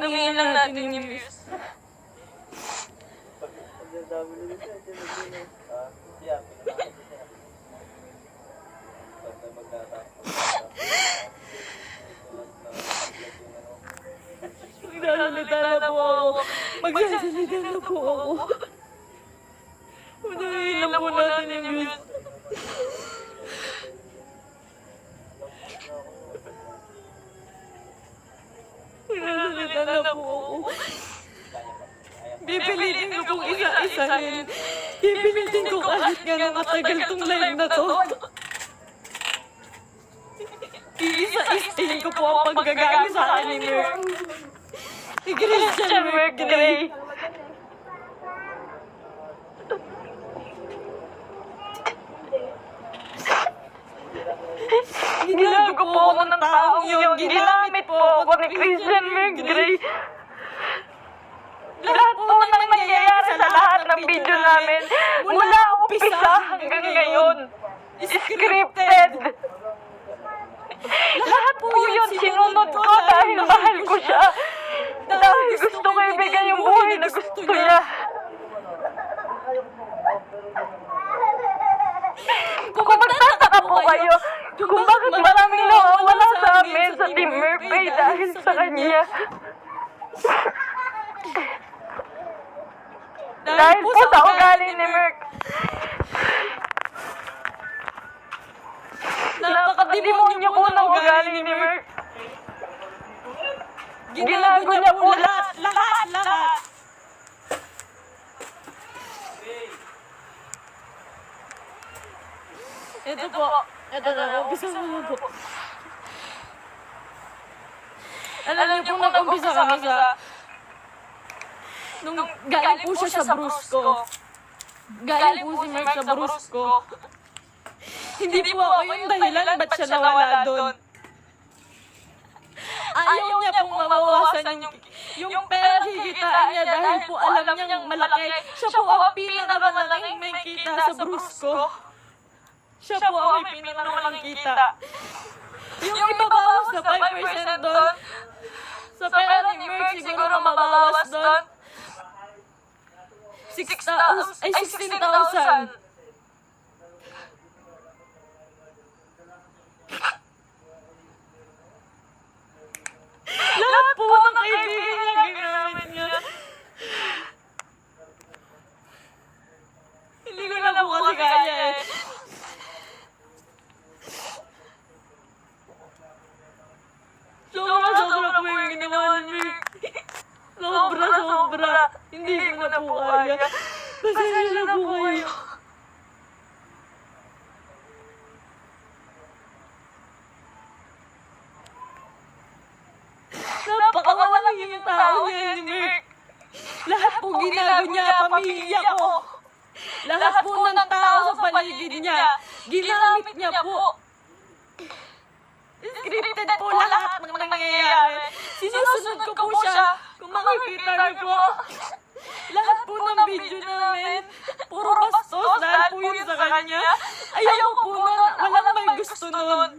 tanungin lang natin yung views. Magsasalita na po ako. Magsasalita na po ako. Tanungin lang po natin yung views. Magsasalita na po ako. Pipilitin ko pong isa-isahin. Pipilitin ko kahit nga matagal tong live na to. Iisa-isahin ko po ang paggagawa sa akin ni Merc. Ni Christian Merc Gray. Ginago po ako ng taong yun. Ginamit po ako ni Christian Merc Gray. Lahat po ng nangyayari sa lahat ng video namin, mula umpisa hanggang ngayon, scripted. Lahat po yun sinunod ko dahil mahal ko siya. Dahil gusto ko ibigay yung buhay na gusto niya. Kung magtataka po kayo, kung bakit maraming nawawala sa amin sa Team Murphy dahil sa kanya. Dahil po sa ugali ni Merc. Napakademonyo po ng ugali ni Merc. Ginago niya po lahat. Ito po. Ito na po. Umpisa mo po. Alam niyo po nag-umpisa kami sa... Nung galing po siya sa Brusco. Galing po si Merc sa Brusco. Hindi po ako yung dahilan ba't siya nawala doon. Ayaw niya pong mabawasan yung pera kikitaan niya dahil po alam niyang malaki. Siya po ang pinakamalaking may kita sa Brusco. Siya po ang may pinakamalang kita. Yung ibabawas na 5% doon, sa pera ni Merc siguro mababawas doon. 16,000. Lahat po ng kaibigan niya ginamit niya. Hindi ko na po kasi kaya eh. Sobra po yung ginawa ni Merc. Sobra. Hindi ko na po kaya. Pasensya na po kayo. Napakawalang yung tao niya ni Merc. Lahat po ginago niya, pamilya ko. Lahat po ng tao sa paligid niya, ginamit niya po. Scripted po lahat ng nangyayari. Sinusunod ko po siya. Kung makikita niyo po, lahat po ng video namin, puro bastos dahil po yun sa kanya. Ayaw po nun, walang may gusto nun.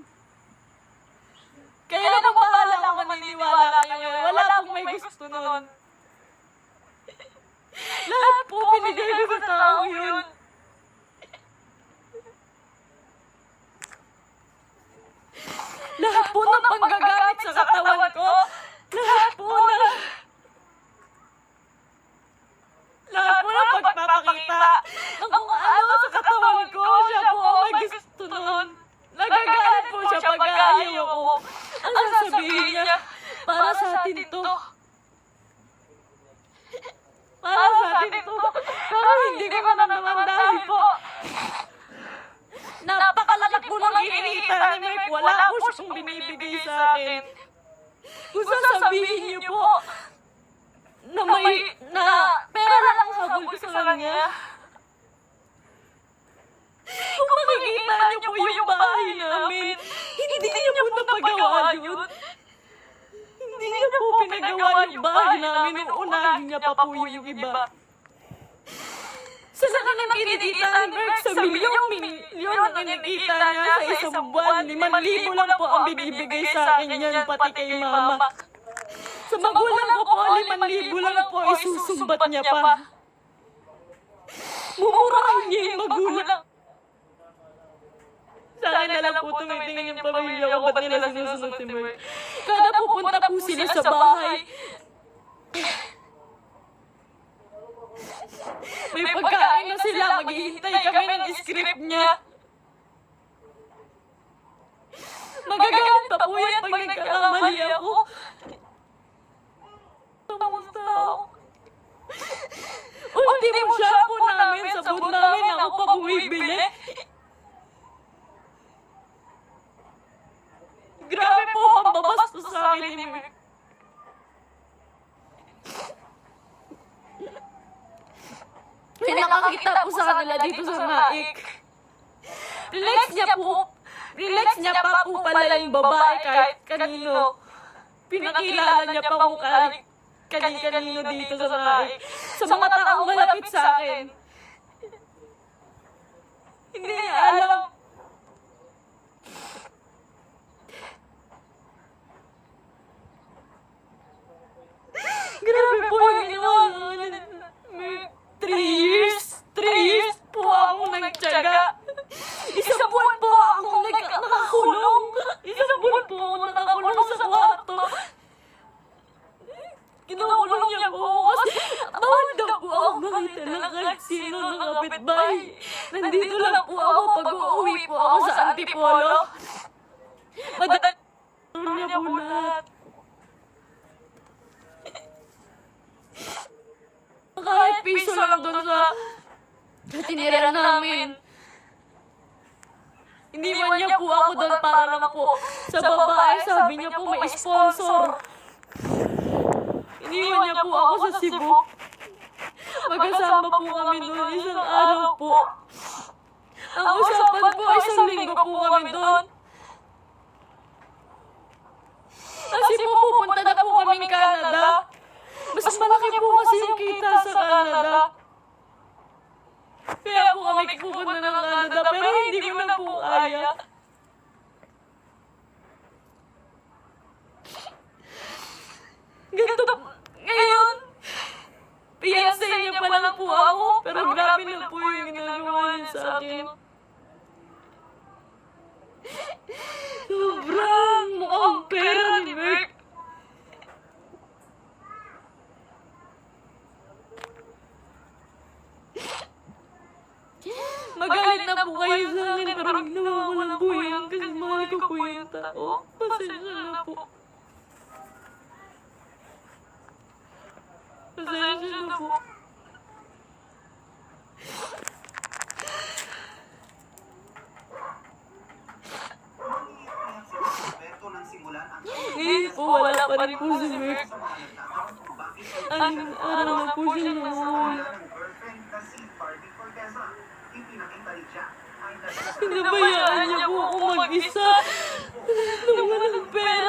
Kaya na pong bahala kung maniniwala kayo, wala pong may gusto nun. Lahat po binigay ko sa tao yun. Lahat po ng panggagamit sa katawan ko, lahat po ng pagpapakita ng kung ano sa katawan ko, siya po ang may gusto nun. Nagagalit po siya pag ayaw ko. Ang sasabihin niya, para sa atin to. Para sa atin to. Pero hindi ko naman dahil po. Napakalaki po ng kinita ni Merc. Wala po siyang binibigay sa akin. Kung sasabihin niyo po na pera lang ang habol ko sa kanya. Kung makikita niyo po yung bahay namin, hindi niyo po napagawa yun. Hindi niyo po pinagawa yung bahay namin nung unahin niya pa po yung iba. Sa laki ng kinikita ni Merc, sa milyon ang kinikita niya sa isang buwan, 5,000 lang po ang binibigay sa akin yan, pati kay mama. Sa Sa magulang ko po, 5,000 lang po, isusumbat niya pa. Mumurahin niya yung magulang. Sa akin na lang po tumitingin yung pamilya ko, ba't nila sinusunod si Mark? Kada pupunta po sila sa bahay, may pagkain na sila, maghihintay kami ng script niya. Magagalit pa po yan pag nagkakamali ako. Kamusta ako? Ultimo shampoo namin, sabon namin, ako pa bumibili. Grabe po ang babastos sa akin ni Mark. May nakakita po sa kanila dito sa Naik. Relax niya pa po pala yung babae kahit kanino. Pinakilala niya pa kung kanino dito sa Naik. Sa mga taong malapit sa akin. Hindi niya alam. Grabe po yung ginawa namin. 3 years po akong nagtyaga. Isang buwan po akong nakakulong. Isang buwan po akong nakakulong sa kwarto. Kinukulong niya po ako kasi bawal daw po ako makita ng kahit sino ng kapitbahay. Nandito lang po ako pag uuwi po ako sa Antipolo. Madadala niya po lahat. Kahit piso lang doon sa tinira namin. Iniwan niya po ako doon para lang po sa babae. Sabi niya po may sponsor. Iniwan niya po ako sa Cebu. Magkasama po kami doon isang araw po. Ang usapan po ay 1 linggo po kami doon. Kasi po pupunta na po kaming Canada. Mas malaki po kasi yung kita sa Canada. Kaya po kami pupunta ng Canada, pero hindi ko na po kaya. Ganito, ngayon, fiancé niya pa lang po ako, pero grabe na po yung ginagawa niya sa akin. Sobrang mukhang pera ni Mark. Magalit na po kayo sa akin, pero ginawa ko lang po yan kasi mahal ko po yung tao. Pasensya na po. Pasensya na po. Ngayon po, wala pa rin po si Mark. Ang araw na po siya naman. Pinabayaan niya po ako mag-isa. Nung walang pera.